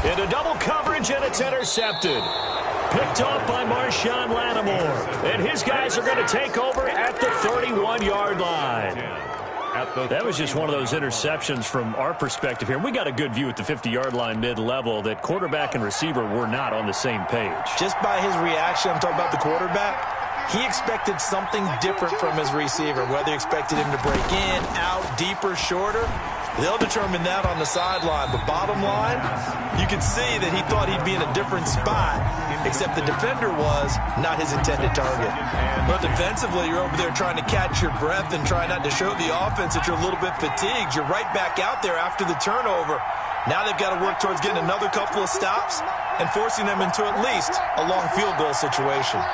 Into double coverage, and it's intercepted. Picked off by Marshawn Lattimore. And his guys are going to take over at the 31-yard line. That was just one of those interceptions from our perspective here. We got a good view at the 50-yard line mid-level that quarterback and receiver were not on the same page. Just by his reaction, I'm talking about the quarterback, he expected something different from his receiver, whether he expected him to break in, out, deeper, shorter. They'll determine that on the sideline. But bottom line, you can see that he thought he'd be in a different spot, except the defender was not his intended target. But defensively, you're over there trying to catch your breath and try not to show the offense that you're a little bit fatigued. You're right back out there after the turnover. Now they've got to work towards getting another couple of stops and forcing them into at least a long field goal situation.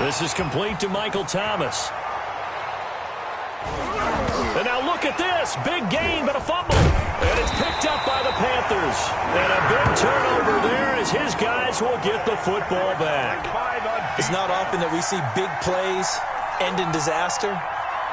This is complete to Michael Thomas. And now look at this. Big gain, but a fumble. And it's picked up by the Panthers. And a big turnover there as his guys will get the football back. It's not often that we see big plays end in disaster,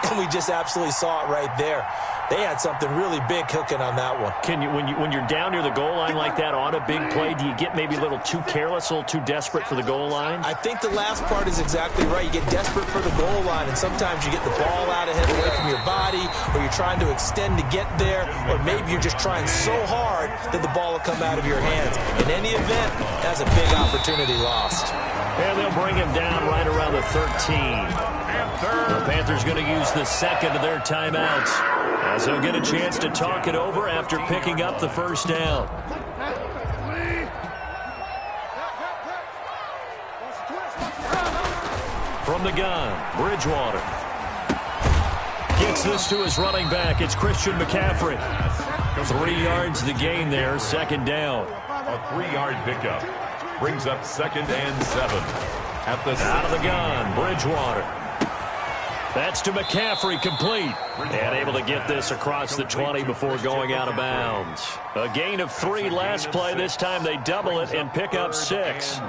and we just absolutely saw it right there. They had something really big cooking on that one. Can you, when you're down near the goal line like that on a big play, do you get maybe a little too careless, a little too desperate for the goal line? I think the last part is exactly right. You get desperate for the goal line, and sometimes you get the ball out ahead away from your body, or you're trying to extend to get there, or maybe you're just trying so hard that the ball will come out of your hands. In any event, that's a big opportunity lost. And they'll bring him down right around the 13. The Panthers going to use the second of their timeouts, as they'll get a chance to talk it over after picking up the first down. From the gun, Bridgewater. Gets this to his running back. It's Christian McCaffrey. 3 yards the gain there, second down. A 3-yard pickup brings up 2nd and 7. At the out of the gun, Bridgewater. That's to McCaffrey, complete. And able to get this across the 20 before going out of bounds. A gain of 3 last play. This time they double it and pick up 6.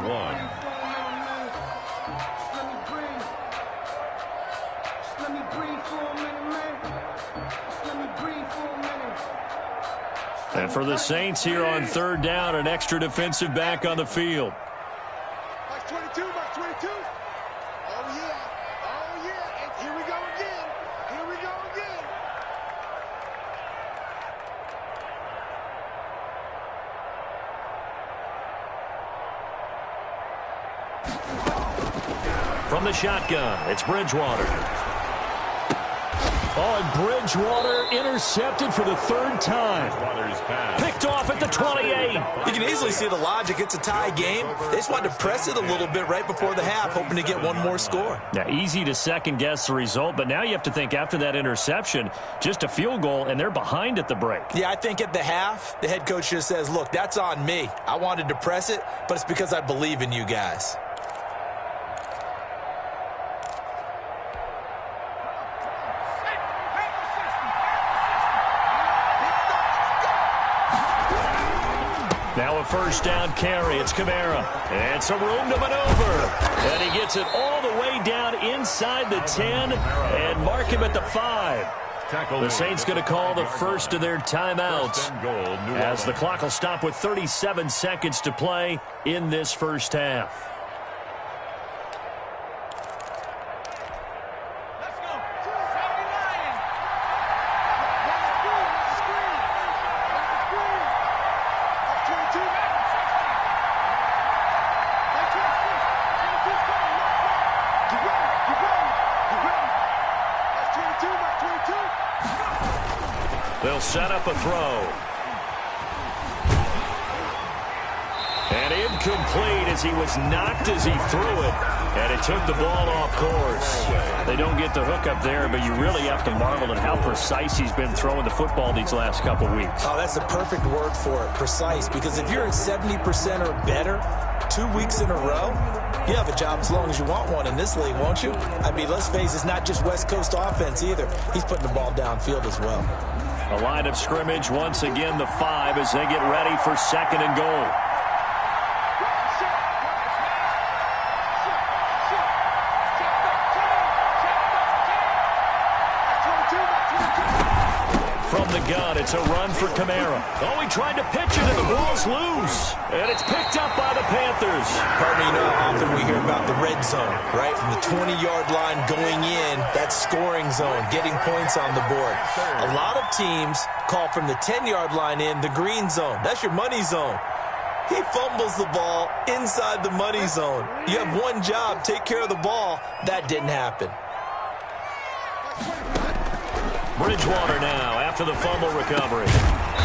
And for the Saints here on 3rd down, an extra defensive back on the field. Box 22, box 22. Oh, yeah. Oh, yeah. And here we go again. Here we go again. From the shotgun, it's Bridgewater. Oh, and Bridgewater intercepted for the 3rd time. Picked off at the 28. You can easily see the logic. It's a tie game. They just wanted to press it a little bit right before the half, hoping to get one more score. Now, easy to second-guess the result, but now you have to think after that interception, just a field goal, and they're behind at the break. Yeah, I think at the half, the head coach just says, look, that's on me. I wanted to press it, but it's because I believe in you guys. Now a first down carry. It's Kamara. And some room to maneuver. And he gets it all the way down inside the 10 and mark him at the 5. The Saints going to call the first of their timeouts as the clock will stop with 37 seconds to play in this first half. They'll set up a throw. And incomplete as he was knocked as he threw it. And it took the ball off course. They don't get the hook up there, but you really have to marvel at how precise he's been throwing the football these last couple weeks. Oh, that's the perfect word for it, precise. Because if you're at 70% or better 2 weeks in a row, you have a job as long as you want one in this league, won't you? I mean, let's face it, it's not just West Coast offense either. He's putting the ball downfield as well. The line of scrimmage, once again, the 5 as they get ready for 2nd and goal. From the gun, it's a run for Kamara. Oh, he tried to pitch it, and the ball's loose. And it's picked up by the Panthers. Partner, you know how often we hear about the red zone, right? From the 20-yard line going in, that scoring zone, getting points on the board. A lot of teams call from the 10-yard line in the green zone. That's your money zone. He fumbles the ball inside the money zone. You have one job, take care of the ball. That didn't happen. Bridgewater now after the fumble recovery.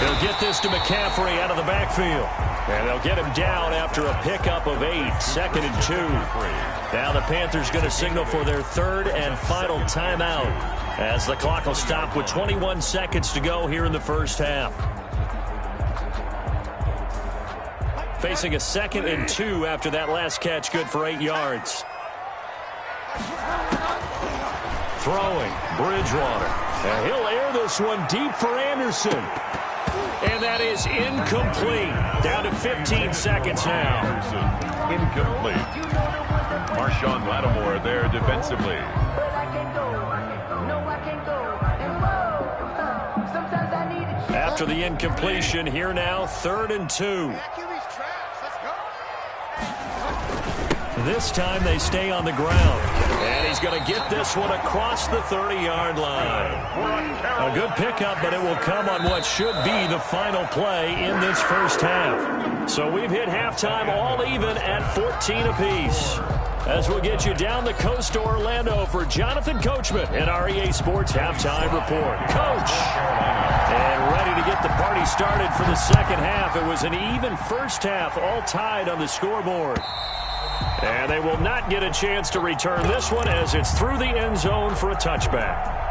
He'll get this to McCaffrey out of the backfield. And they'll get him down after a pickup of 8, 2nd and 2. Now the Panthers going to signal for their 3rd and final timeout as the clock will stop with 21 seconds to go here in the first half. Facing a 2nd and 2 after that last catch, good for 8 yards. Throwing, Bridgewater. And he'll air this one deep for Anderson. And that is incomplete. Down to 15 seconds now. Incomplete. Marshawn Lattimore there defensively. After the incompletion, here now, 3rd and 2. This time they stay on the ground. And he's going to get this one across the 30-yard line. A good pickup, but it will come on what should be the final play in this first half. So we've hit halftime all even at 14 apiece. As we'll get you down the coast to Orlando for Jonathan Coachman and our EA Sports Halftime Report. Coach! And ready to get the party started for the second half. It was an even first half, all tied on the scoreboard. And they will not get a chance to return this one as it's through the end zone for a touchback.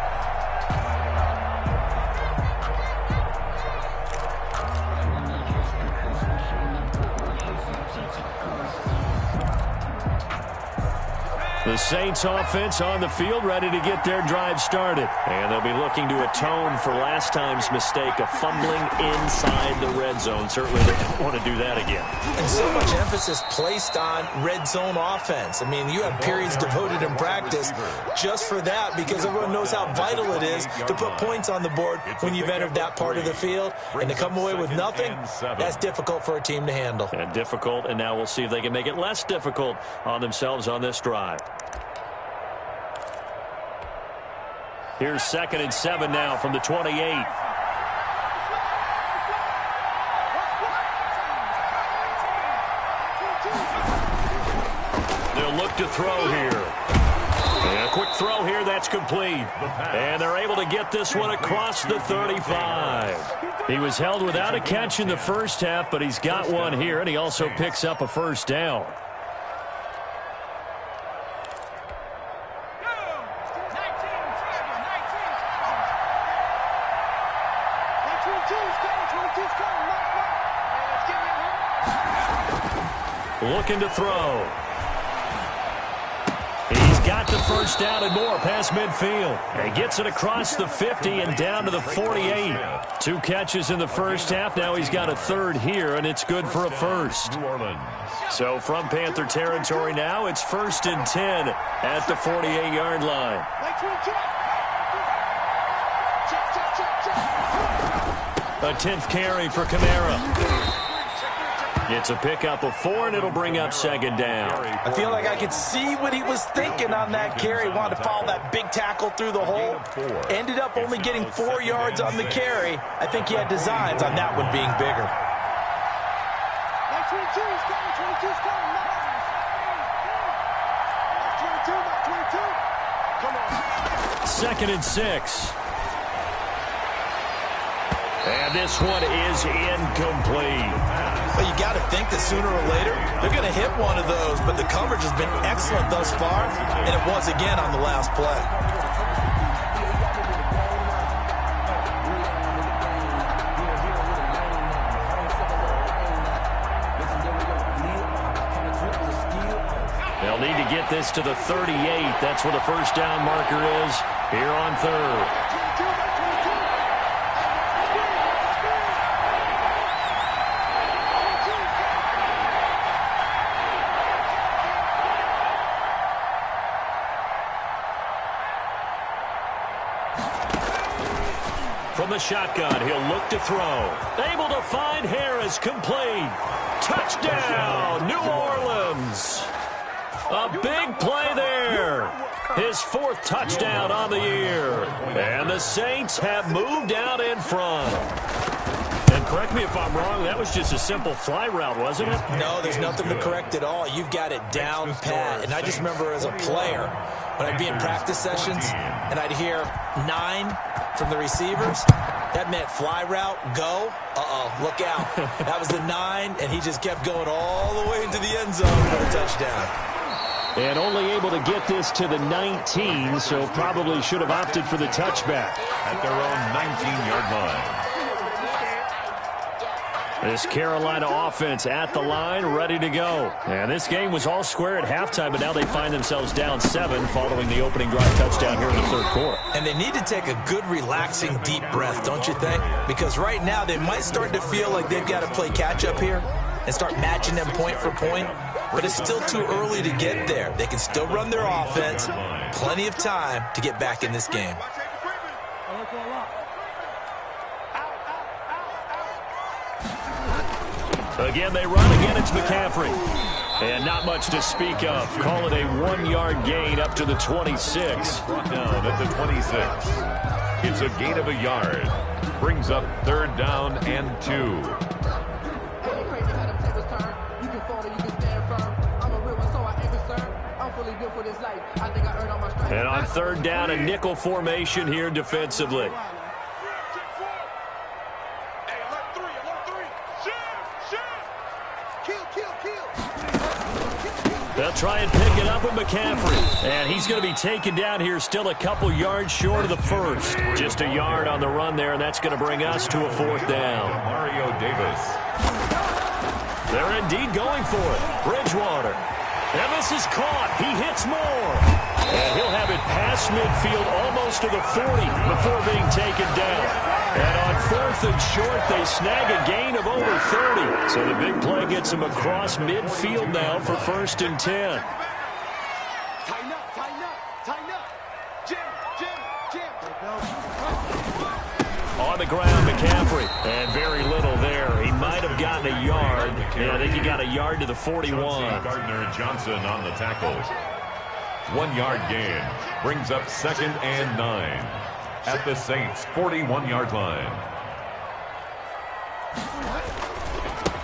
The Saints offense on the field, ready to get their drive started. And they'll be looking to atone for last time's mistake of fumbling inside the red zone. Certainly they don't want to do that again. And so much emphasis placed on red zone offense. I mean, you have periods devoted in practice just for that because everyone knows how vital it is to put points on the board when you've entered that part of the field. And to come away with nothing, that's difficult for a team to handle. And difficult, and now we'll see if they can make it less difficult on themselves on this drive. Here's 2nd and 7 now from the 28. They'll look to throw here. And a quick throw here, that's complete. And they're able to get this one across the 35. He was held without a catch in the first half, but he's got one here, and he also picks up a first down. Looking to throw. He's got the first down and more past midfield. And gets it across the 50 and down to the 48. 2 catches in the first half. Now he's got a 3rd here, and it's good for a first. So from Panther territory now, it's 1st and 10 at the 48-yard line. A 10th carry for Kamara. It's a pickup of 4, and it'll bring up 2nd down. I feel like I could see what he was thinking on that carry. Wanted to follow that big tackle through the hole. Ended up only getting 4 yards on the carry. I think he had designs on that one being bigger. 2nd and 6. And this one is incomplete. Well, you got to think that sooner or later they're going to hit one of those, but the coverage has been excellent thus far, and it was again on the last play. They'll need to get this to the 38. That's where the first down marker is here on 3rd. from the shotgun. He'll look to throw. Able to find Harris. Complete. Touchdown, New Orleans. A big play there. His 4th touchdown on the year. And the Saints have moved out in front. And correct me if I'm wrong, that was just a simple fly route, wasn't it? No, there's nothing to correct at all. You've got it down pat. And I just remember as a player, when I'd be in practice sessions and I'd hear 9 from the receivers, that meant fly route, go. Look out. That was the 9, and he just kept going all the way into the end zone for the touchdown. And only able to get this to the 19, so probably should have opted for the touchback. At their own 19-yard line. This Carolina offense at the line, ready to go. And this game was all square at halftime, but now they find themselves down 7 following the opening drive touchdown here in the 3rd quarter. And they need to take a good, relaxing, deep breath, don't you think? Because right now they might start to feel like they've got to play catch-up here and start matching them point for point. But it's still too early to get there. They can still run their offense. Plenty of time to get back in this game. Again, they run. Again, it's McCaffrey. And not much to speak of. Call it a 1-yard gain up to the 26. Brought down at the 26. It's a gain of a yard. Brings up 3rd down and 2. And on 3rd down, a nickel formation here defensively. They'll try and pick it up with McCaffrey. And he's going to be taken down here, still a couple yards short of the 1st. Just a yard on the run there, and that's going to bring us to a 4th down. Mario Davis. They're indeed going for it. Bridgewater. And this is caught. He hits more. And he'll have it past midfield almost to the 40 before being taken down. And on 4th and short, they snag a gain of over 30. So the big play gets them across midfield now for 1st and 10. Tighten up, tighten up, tighten up. Jim. On the ground, McCaffrey. And very little there. He might have gotten a yard. Yeah, I think he got a yard to the 41. Gardner-Johnson on the tackle. 1-yard gain. Brings up 2nd and 9. At the Saints' 41-yard line.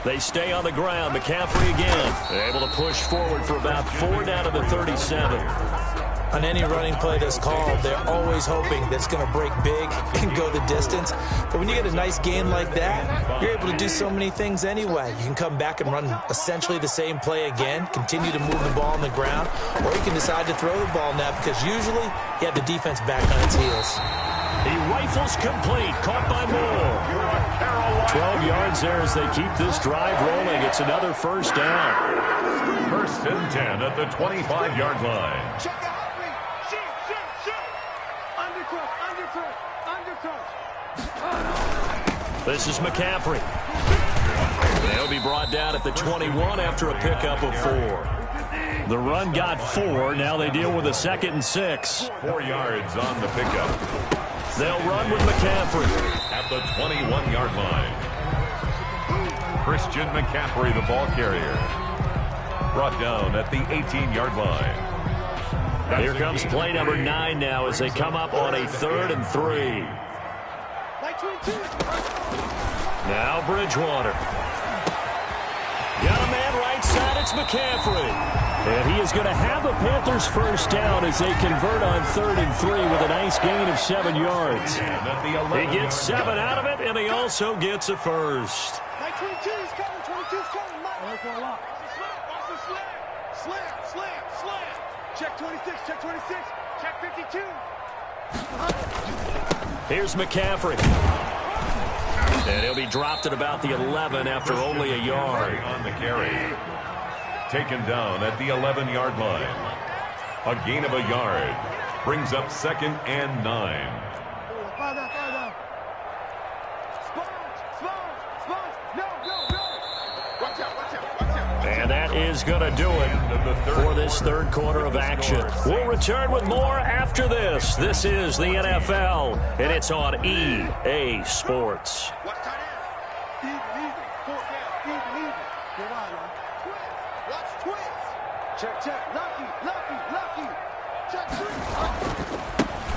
They stay on the ground. McCaffrey again. Able to push forward for about 4 down to the 37. On any running play that's called, they're always hoping that it's going to break big and go the distance. But when you get a nice gain like that, you're able to do so many things anyway. You can come back and run essentially the same play again, continue to move the ball on the ground, or you can decide to throw the ball now because usually you have the defense back on its heels. He rifles complete, caught by Moore. 12 yards there as they keep this drive rolling. It's another 1st down. 1st and 10 at the 25-yard line. Check out. Undercut. This is McCaffrey. They'll be brought down at the 21 after a pickup of 4. The run got 4. Now they deal with a 2nd and 6. 4 yards on the pickup. They'll run with McCaffrey. At the 21-yard line. Christian McCaffrey, the ball carrier. Brought down at the 18-yard line. Here comes play number 9 now as they come up on a 3rd and 3. Now Bridgewater. Got a man right side. It's McCaffrey. And he is going to have the Panthers 1st down as they convert on 3rd and 3 with a nice gain of 7 yards. He gets 7 out of it, and he also gets a 1st. Like 22 is coming. 22 is coming. Watch the slam. Check 26. Check 26. Check 52. Here's McCaffrey. And he'll be dropped at about the 11 after only a yard. On the carry. Taken down at the 11-yard line. A gain of a yard. Brings up 2nd and 9. Father. Sponge. No. Watch out. And that is going to do it for this third quarter of action. We'll return with more after this. This is the NFL, and it's on EA Sports.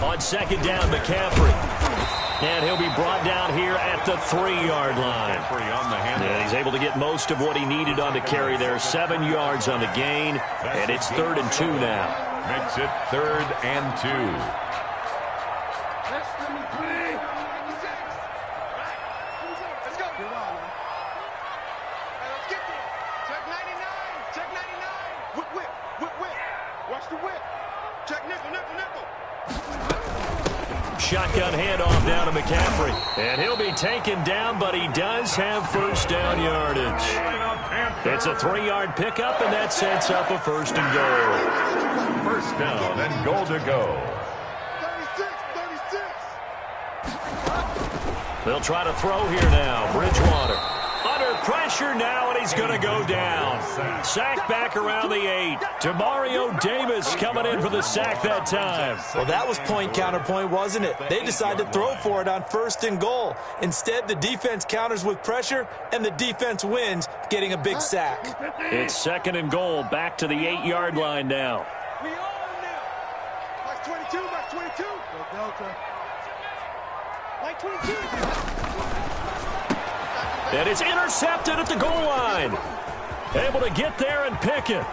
On second down, McCaffrey. And he'll be brought down here at the 3-yard line. And he's able to get most of what he needed on the carry there. 7 yards on the gain. And it's 3rd and 2 now. Makes it 3rd and 2. Shotgun handoff down to McCaffrey. And he'll be taken down, but he does have first down yardage. It's a 3-yard pickup, and that sets up a 1st and goal. First down and goal to go. 36. They'll try to throw here now. Bridgewater. Under pressure now, and he's going to go down. Sack back around the 8. Demario Davis coming in for the sack that time. Well, that was point counterpoint, wasn't it? They decided to throw for it on 1st and goal. Instead, the defense counters with pressure, and the defense wins, getting a big sack. It's 2nd and goal, back to the 8-yard line now. We on now. Mike 22, Mike 22. Mike 22. And it's intercepted at the goal line. Able to get there and pick it.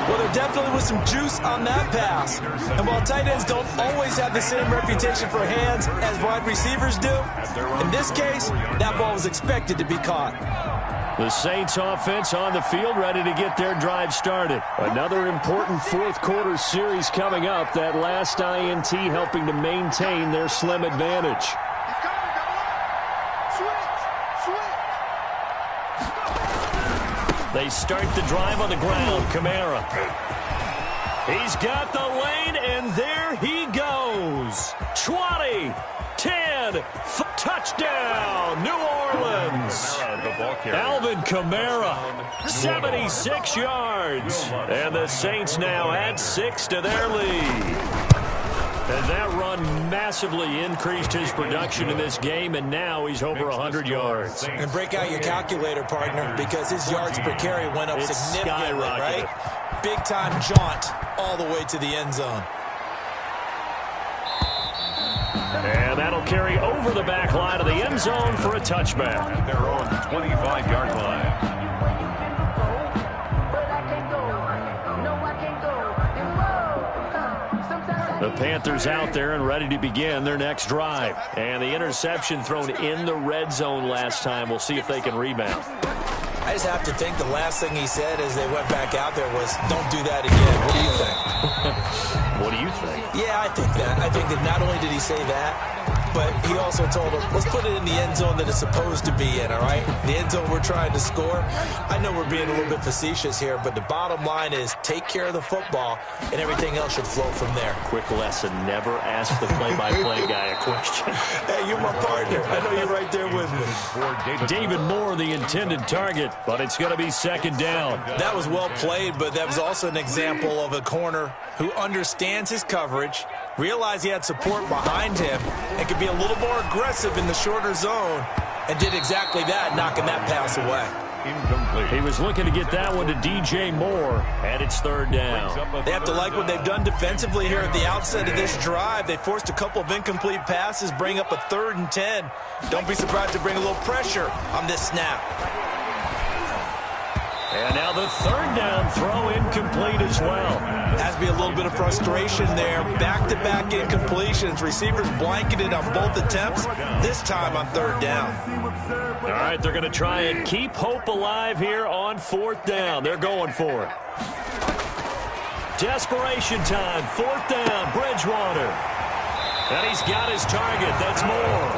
Well, there definitely was some juice on that pass. And while tight ends don't always have the same reputation for hands as wide receivers do, in this case, that ball was expected to be caught. The Saints offense on the field, ready to get their drive started. Another important fourth quarter series coming up. That last INT helping to maintain their slim advantage. They start the drive on the ground. Kamara. He's got the lane, and there he goes. 20, 10, touchdown, New Orleans. Alvin Kamara, 76 yards. And the Saints now add 6 to their lead. And that run massively increased his production in this game, and now he's over 100 yards. And break out your calculator, partner, because his yards per carry went up significantly, right? Big-time jaunt all the way to the end zone. And that'll carry over the back line of the end zone for a touchback. At their own 25-yard line. The Panthers out there and ready to begin their next drive. And the interception thrown in the red zone last time. We'll see if they can rebound. I just have to think the last thing he said as they went back out there was, don't do that again. What do you think? What do you think? Yeah, I think that. I think that not only did he say that, but he also told them, let's put it in the end zone that it's supposed to be in, all right? The end zone we're trying to score. I know we're being a little bit facetious here, but the bottom line is take care of the football, and everything else should flow from there. Quick lesson, never ask the play-by-play guy a question. Hey, you're my partner. I know you're right there with me. David Moore, the intended target, but it's going to be 2nd down. That was well played, but that was also an example of a corner who understands his coverage, realized he had support behind him, and could be a little more aggressive in the shorter zone, and did exactly that, knocking that pass away. Incomplete. He was looking to get that one to DJ Moore, and it's 3rd down. They have to like what they've done defensively here at the outset of this drive. They forced a couple of incomplete passes, bring up a 3rd and 10. Don't be surprised to bring a little pressure on this snap. And now the 3rd down throw incomplete as well. Has to be a little bit of frustration there. Back-to-back incompletions. Receivers blanketed on both attempts, this time on 3rd down. All right, they're going to try and keep hope alive here on 4th down. They're going for it. Desperation time, 4th down, Bridgewater. And he's got his target. That's Moore.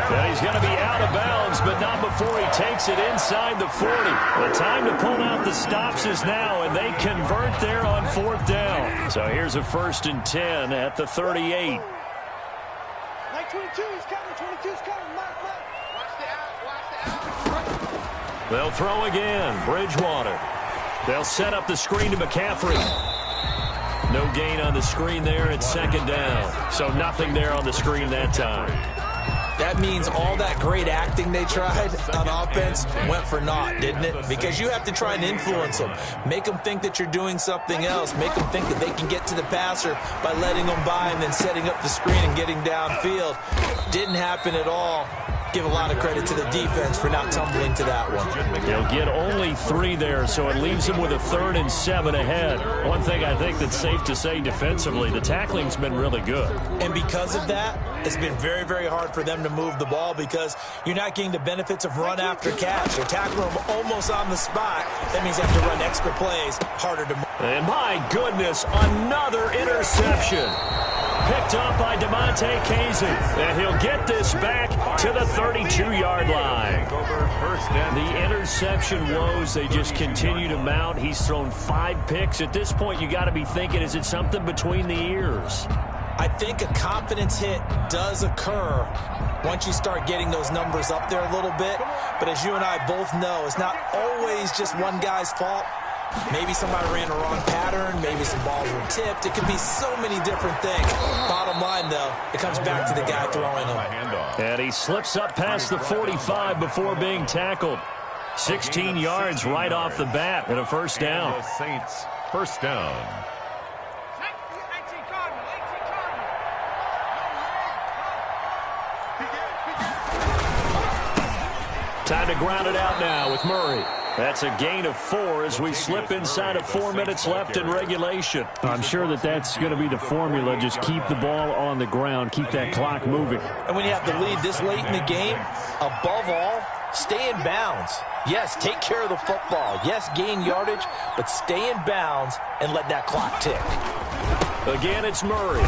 And he's going to be out of bounds, but not before he takes it inside the 40. The time to pull out the stops is now, and they convert there on 4th down. So here's a 1st and 10 at the 38. Mike 22 is coming, 22 is coming. Mike. Watch the out, watch the out. They'll throw again. Bridgewater. They'll set up the screen to McCaffrey. No gain on the screen there. It's second down. So nothing there on the screen that time. That means all that great acting they tried on offense went for naught, didn't it? Because you have to try and influence them. Make them think that you're doing something else. Make them think that they can get to the passer by letting them by and then setting up the screen and getting downfield. Didn't happen at all. Give a lot of credit to the defense for not tumbling to that one. They'll get only 3 there, so it leaves them with a 3rd and 7 ahead. One thing I think that's safe to say defensively, the tackling's been really good. And because of that, it's been very, very hard for them to move the ball because you're not getting the benefits of run after catch. You're tackling them almost on the spot. That means they have to run extra plays, harder to move. And my goodness, another interception. Picked up by DeMonte Casey. And he'll get this back to the 32-yard line. The interception woes, they just continue to mount. He's thrown 5 picks. At this point, you got to be thinking, is it something between the ears? I think a confidence hit does occur once you start getting those numbers up there a little bit. But as you and I both know, it's not always just one guy's fault. Maybe somebody ran a wrong pattern. Maybe some balls were tipped. It could be so many different things. Bottom line, though, it comes back to the guy throwing them. And he slips up past the 45 before being tackled. 16 yards right off the bat and a first down. The Saints, first down. Time to ground it out now with Murray. That's a gain of 4 as we slip inside of 4 minutes left in regulation. I'm sure that's going to be the formula. Just keep the ball on the ground. Keep that clock moving. And when you have the lead this late in the game, above all, stay in bounds. Yes, take care of the football. Yes, gain yardage, but stay in bounds and let that clock tick. Again, it's Murray.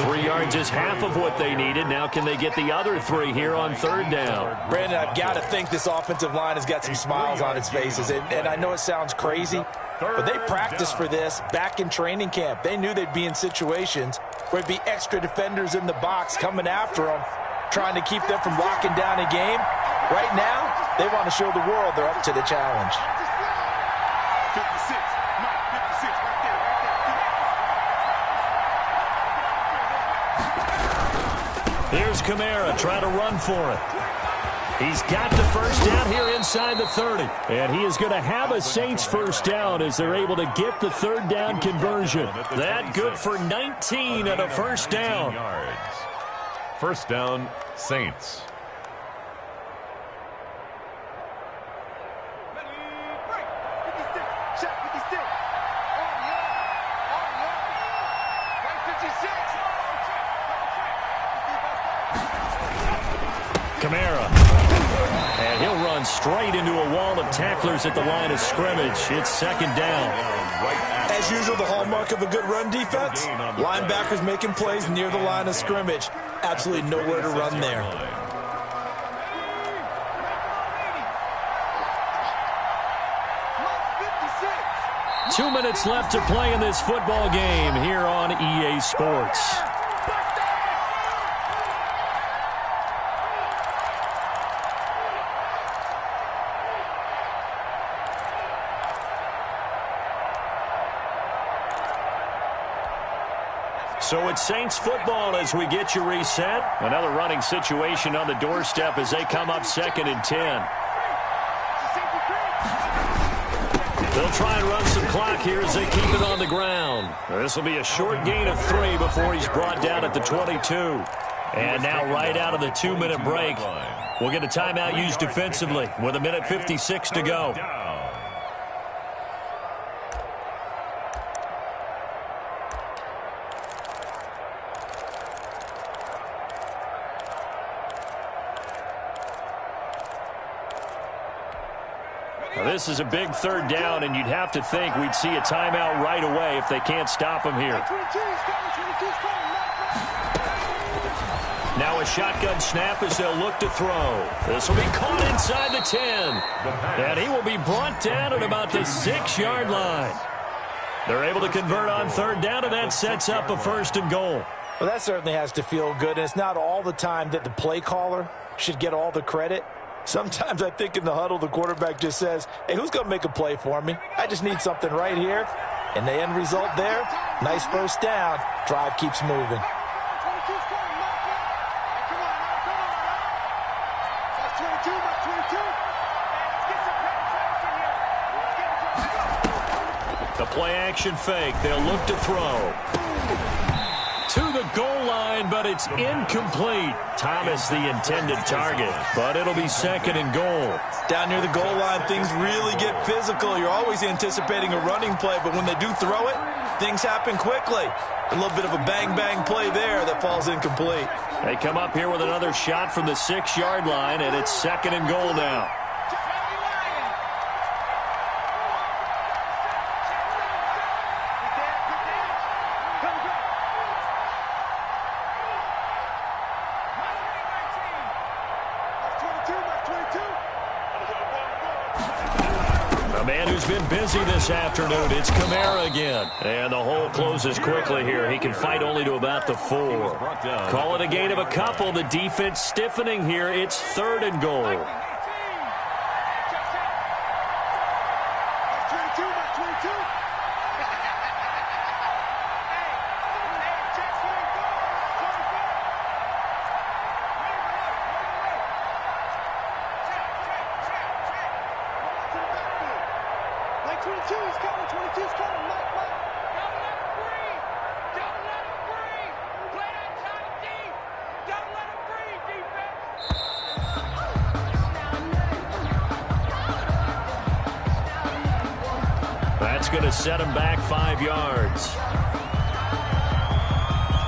3 yards is half of what they needed. Now can they get the other 3 here on 3rd down? Brandon, I've got to think this offensive line has got some smiles on its faces. And I know it sounds crazy, but they practiced for this back in training camp. They knew they'd be in situations where there'd be extra defenders in the box coming after them, trying to keep them from locking down a game. Right now, they want to show the world they're up to the challenge. Here's Kamara trying to run for it. He's got the first down here inside the 30. And he is going to have a Saints first down as they're able to get the 3rd down conversion. That good for 19 and a first down. First down, Saints. Kamara. And he'll run straight into a wall of tacklers at the line of scrimmage. It's second down. As usual, the hallmark of a good run defense, linebackers making plays near the line of scrimmage. Absolutely nowhere to run there. Two minutes left to play in this football game here on EA Sports. So it's Saints football as we get you reset. Another running situation on the doorstep as they come up 2nd and 10. They'll try and run some clock here as they keep it on the ground. This will be a short gain of 3 before he's brought down at the 22. And now right out of the 2-minute break, we'll get a timeout used defensively with 1:56 to go. Now, this is a big 3rd down, and you'd have to think we'd see a timeout right away if they can't stop him here. Now a shotgun snap as they'll look to throw. This will be caught inside the 10. And he will be brought down at about the 6-yard line. They're able to convert on 3rd down, and that sets up a 1st and goal. Well, that certainly has to feel good, and it's not all the time that the play caller should get all the credit. Sometimes I think in the huddle, the quarterback just says, hey, who's going to make a play for me? I just need something right here. And the end result there, nice first down. Drive keeps moving. The play-action fake. They'll look to throw. To the goal line, but it's incomplete. Thomas the intended target, but it'll be second and goal. Down near the goal line, things really get physical. You're always anticipating a running play, but when they do throw it, things happen quickly. A little bit of a bang-bang play there that falls incomplete. They come up here with another shot from the 6-yard line, and it's second and goal now. A man who's been busy this afternoon, it's Kamara again. And the hole closes quickly here. He can fight only to about the 4. Call it a gain of a couple. The defense stiffening here. It's third and goal. That's going to set him back 5 yards.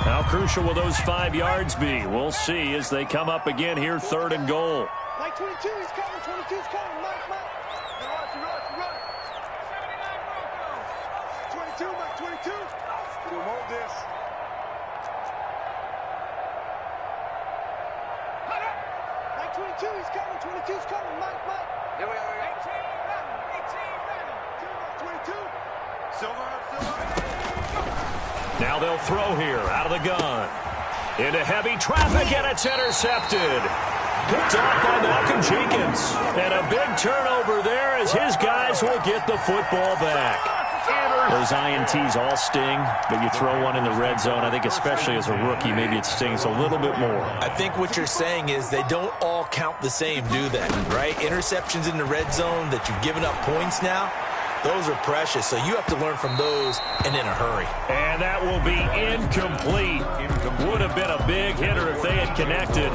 How crucial will those 5 yards be? We'll see as they come up again here, third and goal. Mike 22, he's coming. 22's coming. Mike. Run. 22, Mike 22. We want this. Mike 22, he's coming. 22's coming. Mike. Here we go. 22. Silver. Now they'll throw here out of the gun. Into heavy traffic, and it's intercepted. Picked off by Malcolm Jenkins. And a big turnover there as his guys will get the football back. Those INTs all sting, but you throw one in the red zone, I think especially as a rookie, maybe it stings a little bit more. I think what you're saying is they don't all count the same, do they? Right? Interceptions in the red zone that you've given up points now, those are precious, so you have to learn from those and in a hurry. And that will be incomplete. Would have been a big hitter if they had connected.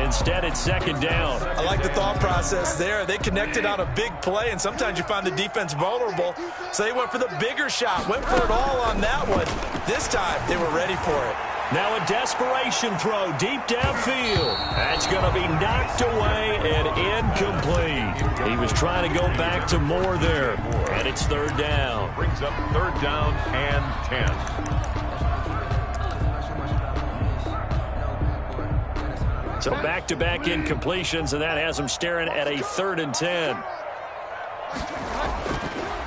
Instead, it's second down. I like the thought process there. They connected on a big play, and sometimes you find the defense vulnerable, so they went for the bigger shot, went for it all on that one. This time, they were ready for it. Now a desperation throw deep downfield. That's going to be knocked away and incomplete. He was trying to go back to Moore there, and it's third down. Brings up third down and 10. So back-to-back incompletions, and that has him staring at a 3rd and 10.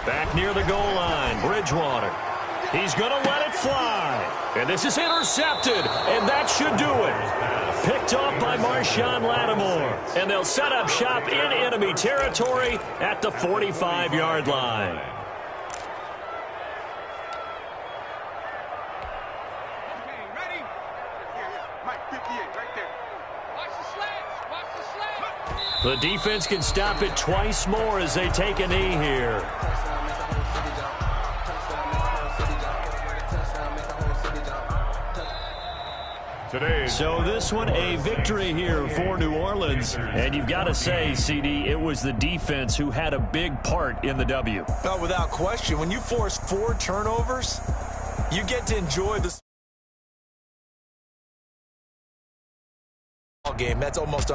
Back near the goal line, Bridgewater. He's going to let it fly. And this is intercepted, and that should do it. Picked off by Marshawn Lattimore. And they'll set up shop in enemy territory at the 45-yard line. Okay, ready? Mike 58, right there. Watch the sleds. Watch the sleds. The defense can stop it twice more as they take a knee here. So this one a victory here for New Orleans. And you've got to say, CD, it was the defense who had a big part in the W. Oh, without question. When you force 4 turnovers, you get to enjoy the game. That's almost